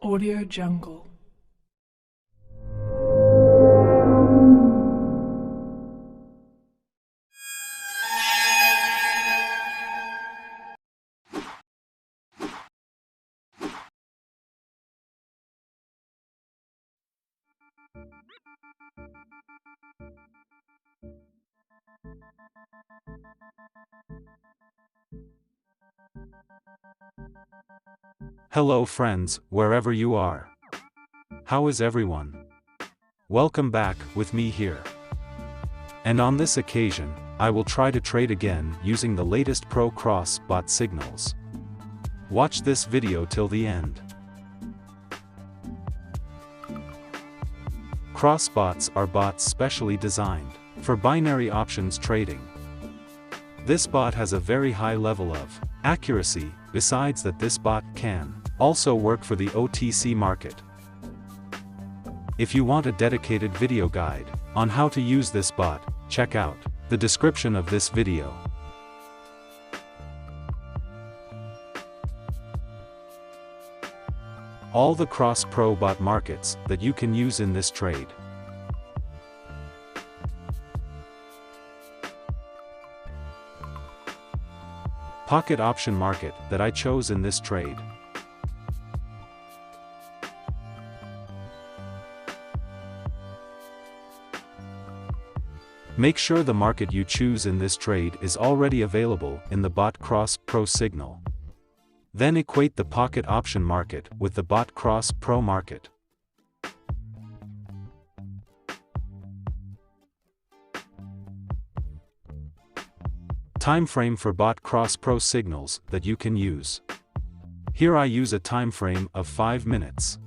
Audio Jungle. Hello friends, wherever you are. How is everyone? Welcome back, with me here. And on this occasion, I will try to trade again using the latest Pro Cross bot signals. Watch this video till the end. Cross bots are bots specially designed for binary options trading. This bot has a very high level of accuracy, besides that this bot can also work for the OTC market. If you want a dedicated video guide on how to use this bot, check out the description of this video. All the cross pro bot markets that you can use in this trade. Pocket option market that I chose in this trade. Make sure the market you choose in this trade is already available in the bot cross pro signal. Then equate the pocket option market with the bot cross pro market. Time frame for bot cross pro signals that you can use. Here I use a time frame of 5 minutes.